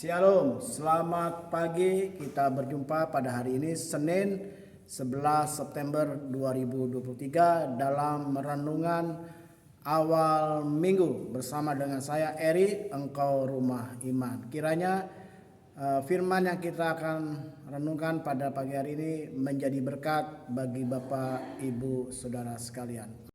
Shalom, selamat pagi. Kita berjumpa pada hari ini Senin 11 September 2023 dalam renungan awal minggu bersama dengan saya Eri, engkau rumah iman. Kiranya firman yang kita akan renungkan pada pagi hari ini menjadi berkat bagi Bapak, Ibu, Saudara sekalian.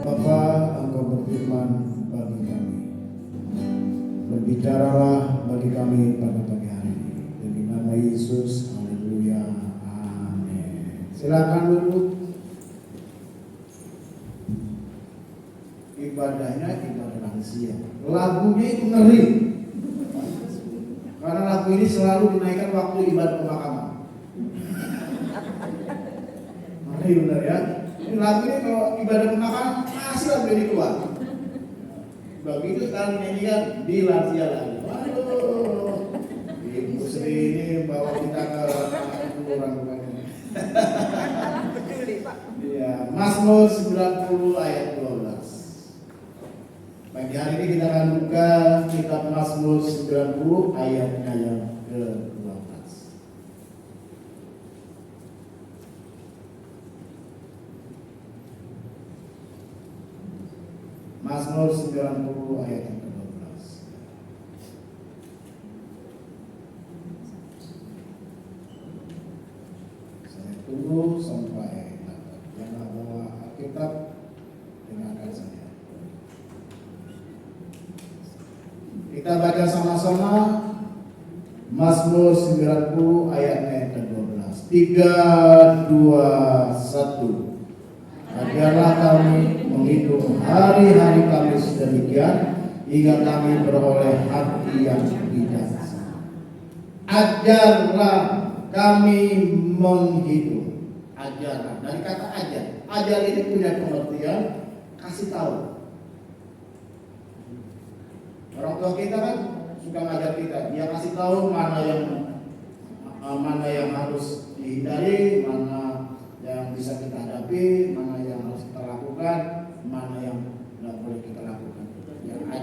Bapa, Engkau berfirman bagi kami, berbicaralah bagi kami pada pagi hari ini. Demi nama Yesus, haleluya, amin. Silakan duduk. Ibadahnya ibadah lansia. Lagunya itu ngeri, karena lagu ini selalu dinaikkan waktu ibadah pemakaman. Ngeri benar ya. Ini lagu ini kalau ibadah pemakaman masih lagu ini keluar. Begitu sekarang dinyanyikan di lansia lagi. Waduh, Ibu Sri ini bawa kita ke orang rupanya. Iya, Mazmur 90 ayat 12. Pagi hari ini kita akan buka kitab Mazmur 90 ayatnya yang ke-12. Mazmur 90 ayat yang ke-12. Saya tunggu sampai dapat. Jangan bawa Alkitab, dengarkan saya. Kita baca sama-sama Mazmur 90 ayatnya yang ke-12. 3, 2, 1. Ajarlah kami menghitung hari-hari kami sedemikian hingga kami beroleh hati yang bijaksana. Ajarlah kami menghitung. Ajarlah, dari kata ajar. Ajar ini punya pengertian kasih tahu. Orang tua kita kan suka ngajar kita. Dia kasih tahu mana yang harus dihindari, mana yang bisa kita hadapi, mana yang harus kita lakukan, mana yang tidak boleh kita lakukan.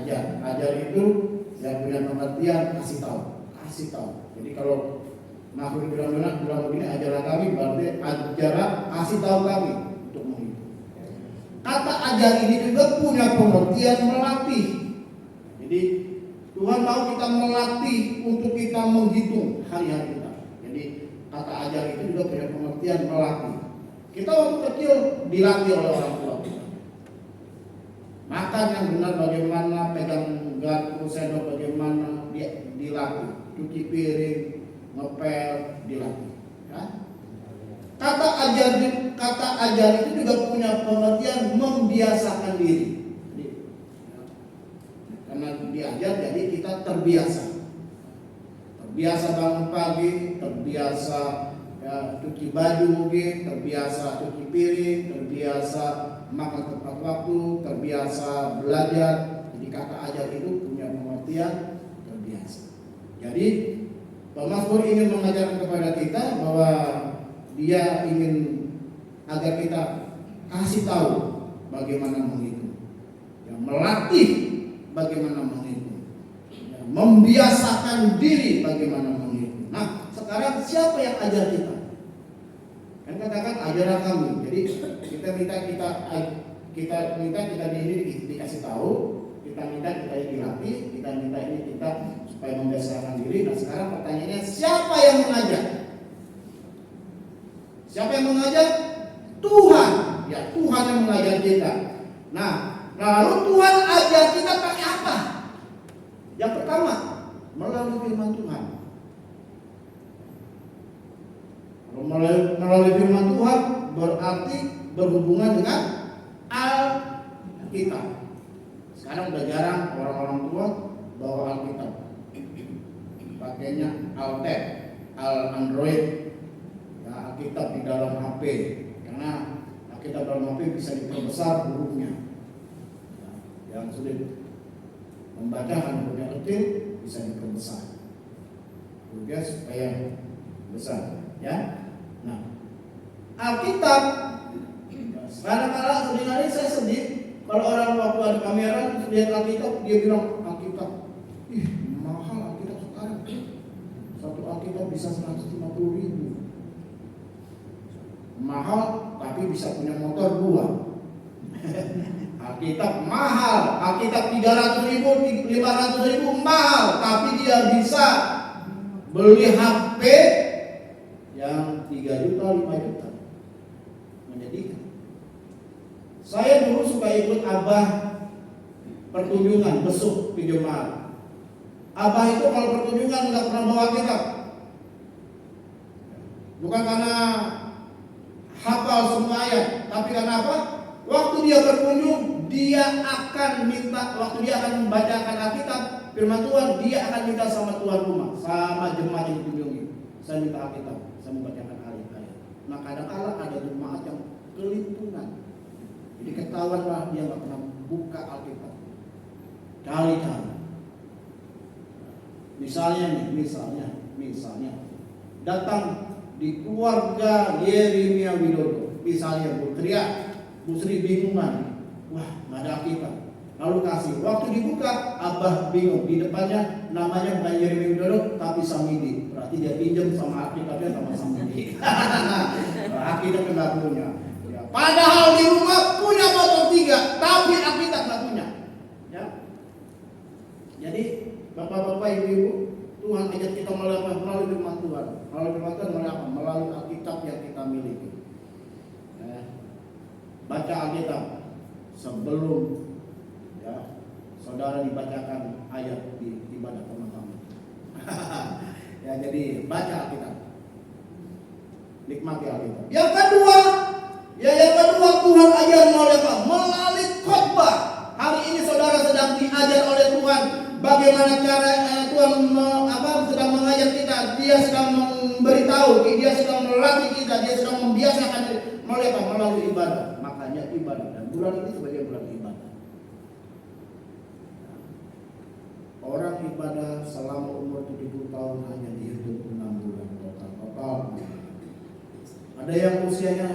Yang ajar itu yang punya pengertian kasih tahu. Jadi kalau makhluk bilang begini, ajarlah kami, berarti ajarlah kasih tahu kami untuk menghitung. Kata ajar ini juga punya pengertian melatih. Jadi Tuhan mau kita melatih untuk kita menghitung hari-hari kita. Jadi kata ajar itu juga punya pengertian melatih. Kita waktu kecil dilatih oleh orang tua kita. Makan yang benar bagaimana, pegang garpu sendok bagaimana, dia dilatih. Cuci piring, ngepel, dilatih. Ya. Kata ajar itu juga punya pengertian membiasakan diri. Jadi, karena diajar jadi kita terbiasa. Terbiasa bangun pagi, terbiasa cuci baju mungkin, terbiasa cuci piring, terbiasa makan tepat waktu, terbiasa belajar. Jadi kata ajar itu punya pengertian terbiasa. Jadi pemazmur ingin mengajarkan kepada kita bahwa dia ingin agar kita kasih tahu bagaimana menghitung, melatih bagaimana menghitung, membiasakan diri bagaimana menghitung. Nah, sekarang siapa yang ajar kita? Kan katakan ajarlah kami. Jadi kita minta kita kita minta kita dikasih tahu, kita minta kita dilatih, kita minta ini kita supaya membiasakan diri. Nah sekarang pertanyaannya, siapa yang mengajak? Siapa yang mengajak? Tuhan. Ya, Tuhan yang mengajar kita. Nah, lalu Tuhan ajar kita pakai apa? Yang pertama, melalui firman Tuhan. Kalau melalui firman Tuhan berarti berhubungan dengan Alkitab. Sekarang udah jarang orang-orang tua bawa Alkitab. Pakainya Altab, Android, ya, Alkitab di dalam HP. Karena Alkitab dalam HP bisa diperbesar hurufnya. Ya, yang sulit membaca hurufnya kecil bisa diperbesar. Hurufnya supaya besar, ya. Nah, Alkitab kadang-kadang sebenarnya saya sedih kalau orang waktu ada kamera lihat Alkitab dia bilang Alkitab, ih mahal Alkitab sekarang. Satu Alkitab bisa 150.000. Mahal tapi bisa punya motor 2. Alkitab mahal, Alkitab 300.000, 500.000 mahal, tapi dia bisa beli HP yang 3 juta, 5 juta. Menyedihkan. Saya dulu suka ikut Abah pertunjukan, besuk di jemaat. Abah itu kalau pertunjukan nggak pernah bawa kitab. Bukan karena hafal semua ayat, tapi karena apa? Waktu dia berkunjung, dia akan minta, waktu dia akan membacakan Alkitab, firman Tuhan, dia akan minta sama tuan rumah, sama jemaat yang dikunjungi. Saya minta Alkitab, saya membacakan ayat-ayat. Nah kadang-kadang ada jemaat yang kelimpungan. Jadi ketahuanlah dia nggak pernah buka Alkitab. Cari-cari. Misalnya datang di keluarga Yeremia Widodo, misalnya Bu Sri bingungan, wah nggak ada Alkitab. Lalu kasih, waktu dibuka Abah bingung, di depannya namanya bukan Yeremia Widodo tapi Samidi. Berarti dia pinjam sama Alkitabnya sama Samidi. Alkitab nggak punya. Padahal di rumah punya motor 3, tapi Alkitab nggak punya. Ya. Jadi bapak-bapak, ibu-ibu, Tuhan ajak kita melalui firman Tuhan. Melalui firman Tuhan melalui apa? Melalui Alkitab yang kita miliki. Ya. Baca Alkitab sebelum ya saudara dibacakan ayat di ibadah pertama. Ya jadi baca Alkitab. Nikmati Alkitab. Yang kedua Tuhan ajar melalui apa? Melalui khotbah. Hari ini saudara sedang diajar oleh Tuhan bagaimana cara Tuhan sedang mengajar kita. Dia sedang memberitahu, dia sedang melatih kita, dia sedang membiasakan melalui apa? Melalui ibadah. Makanya ibadah, dan bulan ini sebagai bulan ibadah. Orang ibadah selama umur 70 tahun hanya dihitung 6 bulan total. Ada yang usianya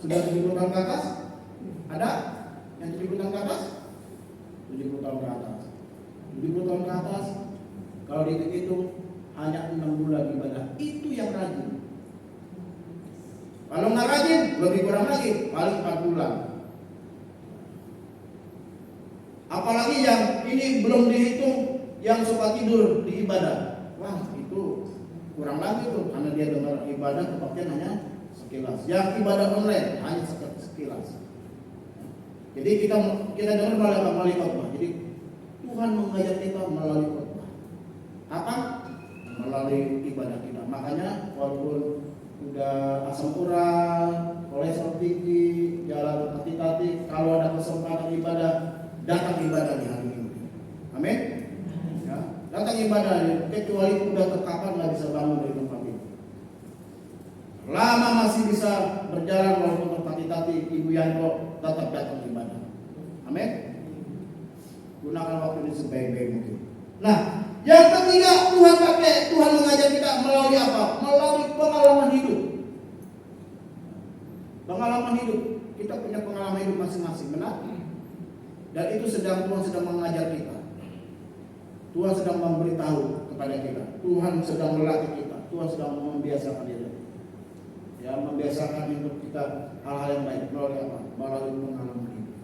sudah 70 tahun ke atas? Ada? Yang 70 tahun ke atas? 70 tahun ke atas. 70 tahun ke atas, kalau dihitung hanya 6 bulan ibadah. Itu yang rajin. Kalau nggak rajin, lebih kurang lagi, paling 4 bulan. Apalagi yang ini belum dihitung, yang suka tidur di ibadah. Wah, itu kurang lagi tuh, karena dia dengar ibadah kepastian hanya sekilas. Yang ibadah online hanya sekilas. Jadi kita dengar melalui khotbah. Jadi Tuhan mengajar kita melalui khotbah. Apa? Melalui ibadah kita. Makanya walaupun udah asam urat, kolesterol tinggi, jalan hati-hati, kalau ada kesempatan ibadah, datang ibadah di hari ini. Amin. Ya, datang ibadah, kecuali udah terkapar nggak bisa bangun dari tempat itu. Lama masih bisa berjalan walaupun tertatih-tatih, Ibu Yanto tetap datang ibadah. Amin. Gunakan waktu ini sebaik-baik mungkin. Nah, yang ketiga Tuhan mengajar kita melalui apa? Melalui pengalaman hidup. Pengalaman hidup. Kita punya pengalaman hidup masing-masing, benar? Dan itu Tuhan sedang mengajar kita. Tuhan sedang memberitahu kepada kita. Tuhan sedang melatih kita. Tuhan sedang membiasakan kita. Ya, membiasakan untuk kita hal-hal yang baik melalui apa? Melalui pengalaman hidup.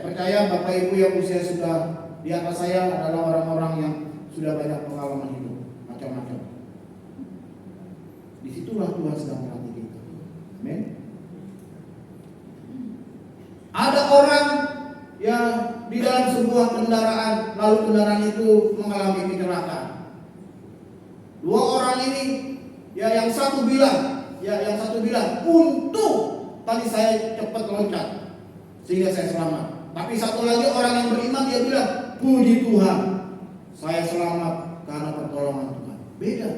Saya percaya Bapak Ibu yang usia sudah di atas saya adalah orang-orang yang sudah banyak pengalaman hidup macam-macam. Disitulah Tuhan sedang melatih kita. Amin. Ada orang yang di dalam sebuah kendaraan, lalu kendaraan itu mengalami kecelakaan. Dua orang ini, yang satu bilang, untung tadi saya cepat loncat sehingga saya selamat. Tapi satu lagi orang yang beriman, dia bilang, puji Tuhan, saya selamat karena pertolongan Tuhan. Beda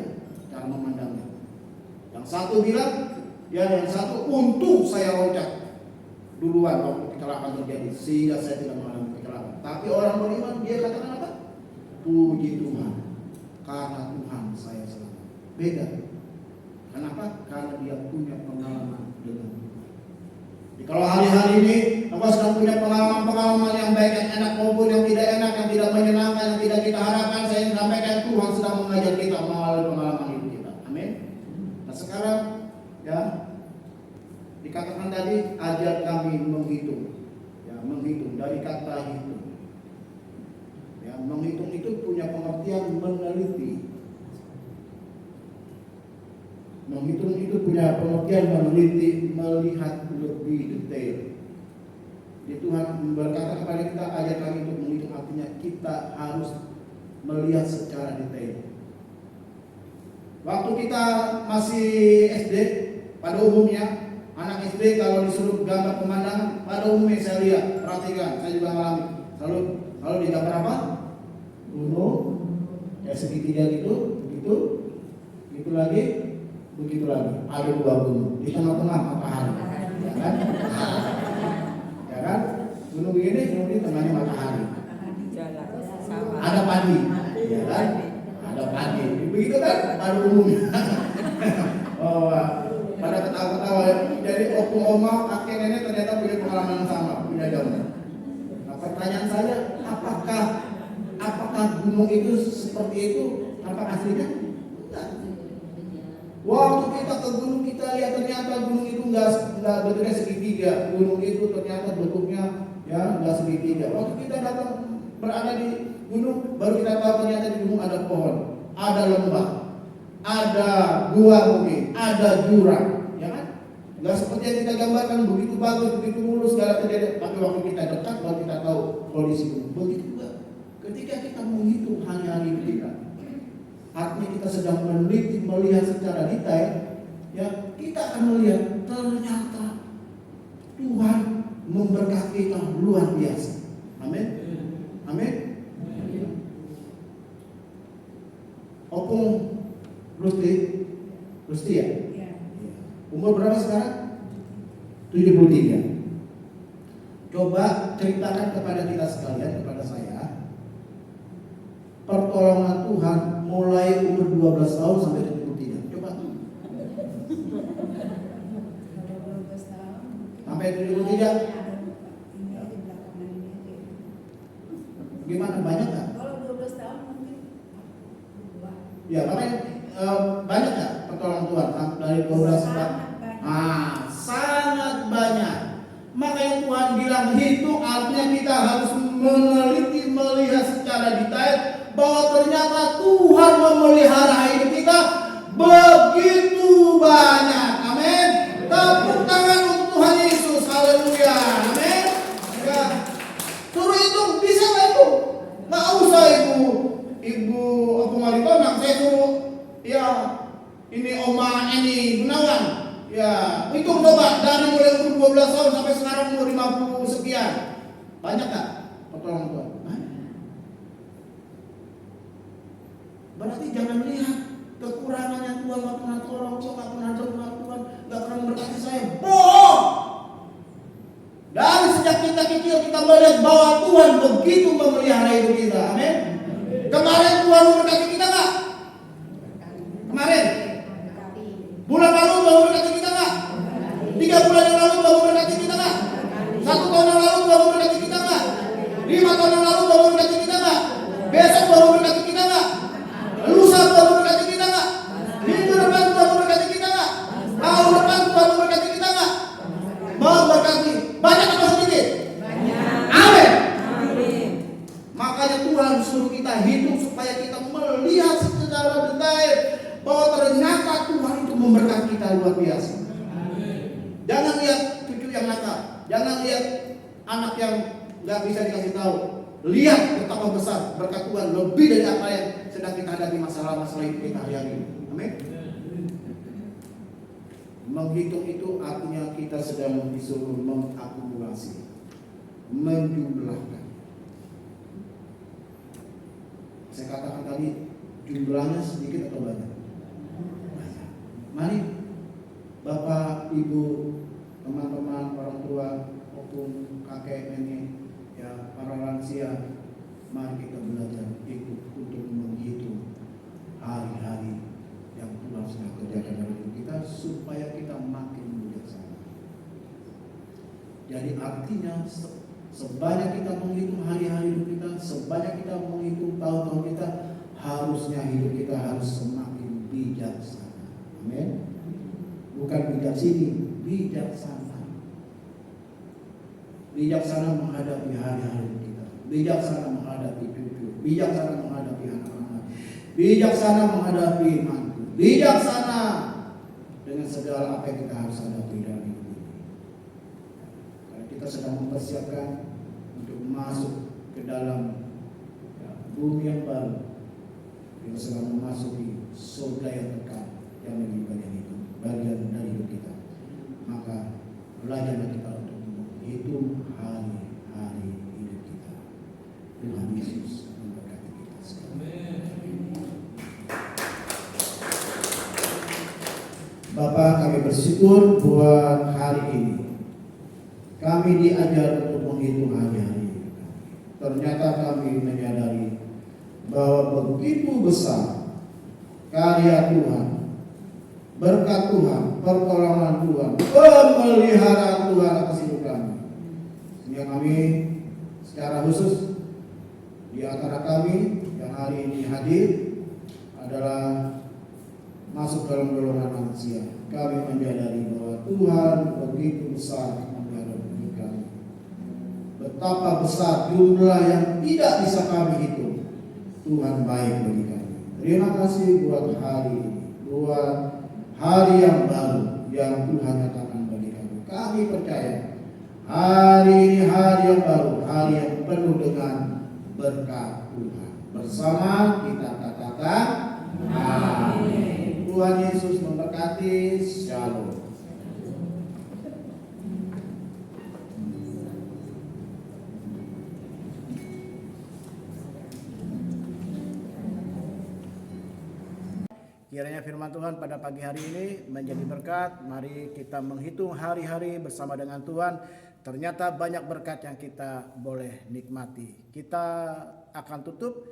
cara memandangnya. Yang satu bilang, yang satu untung saya loncat duluan waktu kecelakaan terjadi sehingga saya tidak mengalami kecelakaan. Tapi orang beriman, dia katakan apa? Puji Tuhan, karena Tuhan saya selamat. Beda. Kenapa? Karena dia punya pengalaman dengan Tuhan. Jadi kalau hari-hari ini engkau sedang punya pengalaman yang baik, yang enak maupun yang tidak enak, yang tidak menyenangkan, yang tidak kita harapkan, saya sampaikan Tuhan sedang mengajar kita melalui pengalaman hidup kita. Amin. Nah sekarang dikatakan tadi, ajar kami menghitung. Menghitung dari kata hitung. Menghitung itu punya pengertian meneliti. Menghitung itu punya pengertian meneliti, melihat lebih detail. Jadi Tuhan berkata kepada kita, ajar kami untuk menghitung, artinya kita harus melihat secara detail. Waktu kita masih SD, pada umumnya anak SD kalau disuruh gambar pemandangan, pada umumnya saya lihat, perhatikan, saya juga mengalami. Lalu digambar apa? Gunung, segitiga gitu, gitu lagi, begitu lagi. Ada dua gunung, di tengah-tengah matahari, ya kan? Gunung begini, gunung di tengahnya matahari. Ada padi, ya kan? Ada padi, begitu kan? Pada umumnya. Pada ketawa-ketawa. Jadi oma, kakek, nenek ternyata punya pengalaman yang sama, punya gambar. Nah, pertanyaan saya, apakah gunung itu seperti itu? Apa aslinya? Enggak. Waktu kita ke gunung, kita lihat ternyata gunung itu enggak bentuknya segitiga. Gunung itu ternyata bentuknya enggak segitiga. Waktu kita datang berada di gunung, baru kita tahu ternyata di gunung ada pohon, ada lembah, ada gua mungkin, ada jurang. Gak seperti yang kita gambarkan, begitu bagus, begitu mulus, segala terjadi. Tapi waktu kita dekat, baru kita tahu kondisi gunung. Begitu juga ketika kita menghitung hari-hari kita, artinya kita sedang meneliti, melihat secara detail, kita akan melihat ternyata Tuhan memberkati kita luar biasa. Amin. Amin. Opung Rusti ya? Umur berapa sekarang? 73. Coba ceritakan kepada kita sekalian, kepada saya, pertolongan Tuhan mulai umur 12 tahun sampai 73. Coba tuh. Sampai 73. Gimana, banyak nggak? Kalau 12 tahun mungkin. Ya, banyak nggak pertolongan Tuhan dari 12 tahun? Sangat banyak. Makanya Tuhan bilang hitung, artinya kita harus meneliti, melihat secara detail bahwa ternyata Tuhan memelihara hidup kita begitu banyak. Amin. Tepuk tangan untuk Tuhan Yesus. Haleluya. Amin. Ya. Suruh hitung, bisa nggak itu? Nggak usah ibu Maritonak, saya suruh ini Oma Eni Gunawan. Hitung coba dari mulai umur 12 tahun sampai sekarang umur 50 sekian. Banyak gak pertolongan Tuhan? Berarti jangan lihat kekurangannya Tuhan, gak pernah tolong, gak pernah doa Tuhan, gak pernah memberkati saya. Bohong! Dari sejak kita kecil kita melihat bahwa Tuhan begitu memelihara hidup kita. Amin. Kemarin Tuhan memberkati kita gak? Kemarin? Bulan lalu Tuhan memberkati kita gak? 3 bulan yang lalu Tuhan memberkati kita gak? 1 tahun yang lalu Tuhan memberkati kita gak? 5 tahun yang lalu Tuhan memberkati kita gak? Besok Tuhan memberkati kita gak? Lusa Tuhan memberkati kita gak? Minggu depan Tuhan memberkati kita gak? Tahun depan Tuhan memberkati kita gak? Memberkati. Banyak atau sedikit? Banyak. Amin. yang nyata. Jangan lihat anak yang nggak bisa dikasih tahu. Lihat betapa besar berkat Tuhan lebih dari apa yang sedang kita hadapi masalah-masalah hidup kita hari ini. Amin. Menghitung itu artinya kita sedang disuruh mengakumulasi, menjumlahkan. Saya katakan tadi, jumlahnya sedikit atau banyak? Banyak. Mari Bapak, Ibu, teman-teman, orang tua, maupun kakek, nenek, ya para lansia, mari kita belajar ikut untuk menghitung hari-hari yang Tuhan sudah kerjakan dalam hidup kita supaya kita makin bijaksana. Jadi artinya sebanyak kita menghitung hari-hari hidup kita, sebanyak kita menghitung tahun-tahun kita, harusnya hidup kita harus semakin bijaksana. Amin. Bukan bijaksini, bijaksana. Bijaksana menghadapi hari-hari kita, bijaksana menghadapi cucu, bijaksana menghadapi anak-anak, bijaksana menghadapi mantu, bijaksana dengan segala apa yang kita harus hadapi dalam hidup ini. Karena kita sedang mempersiapkan untuk masuk ke dalam bumi yang baru, kita sedang memasuki surga yang kekal yang lebih banyak itu bagian dari hidup kita. Maka belajarlah kita untuk menghitung hari-hari hidup kita. Tuhan Yesus memberkati kita sekalian. Bapak, kami bersyukur buat hari ini. Kami diajar untuk menghitung hari-hari. Ternyata kami menyadari bahwa begitu besar karya Tuhan, berkat Tuhan, pertolongan Tuhan, pemeliharaan Tuhan atas hidup kami. Sehingga kami secara khusus di antara kami yang hari ini hadir adalah masuk dalam golongan manusia. Kami menyadari bahwa Tuhan begitu besar memelihara hidup kami. Betapa besar jumlah yang tidak bisa kami hitung. Tuhan baik bagi kami. Terima kasih buat hari ini, buat hari yang baru yang Tuhan nyatakan bagi kami. Kami percaya hari ini hari yang baru, hari yang penuh dengan berkat Tuhan. Bersama kita katakan amin. Tuhan Yesus memberkati. Shalom. Kiranya firman Tuhan pada pagi hari ini menjadi berkat. Mari kita menghitung hari-hari bersama dengan Tuhan. Ternyata banyak berkat yang kita boleh nikmati. Kita akan tutup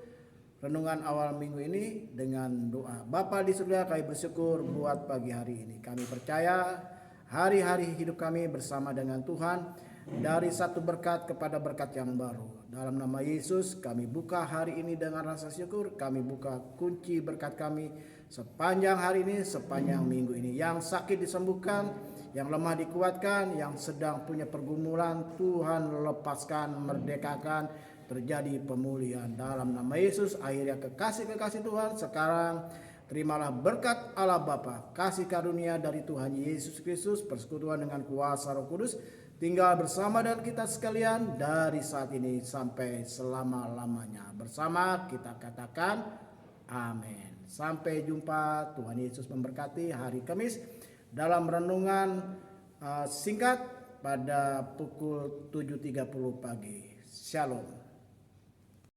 renungan awal minggu ini dengan doa. Bapa di surga, kami bersyukur buat pagi hari ini. Kami percaya hari-hari hidup kami bersama dengan Tuhan, dari satu berkat kepada berkat yang baru. Dalam nama Yesus kami buka hari ini dengan rasa syukur. Kami buka kunci berkat kami sepanjang hari ini, sepanjang minggu ini. Yang sakit disembuhkan, yang lemah dikuatkan, yang sedang punya pergumulan Tuhan lepaskan, merdekakan, terjadi pemulihan dalam nama Yesus. Akhirnya kekasih-kekasih Tuhan, sekarang terimalah berkat Allah Bapa, kasih karunia dari Tuhan Yesus Kristus, persekutuan dengan kuasa Roh Kudus, tinggal bersama dengan kita sekalian dari saat ini sampai selama-lamanya. Bersama kita katakan amin. Sampai jumpa. Tuhan Yesus memberkati. Hari Kamis dalam renungan singkat pada pukul 7.30 pagi. Shalom.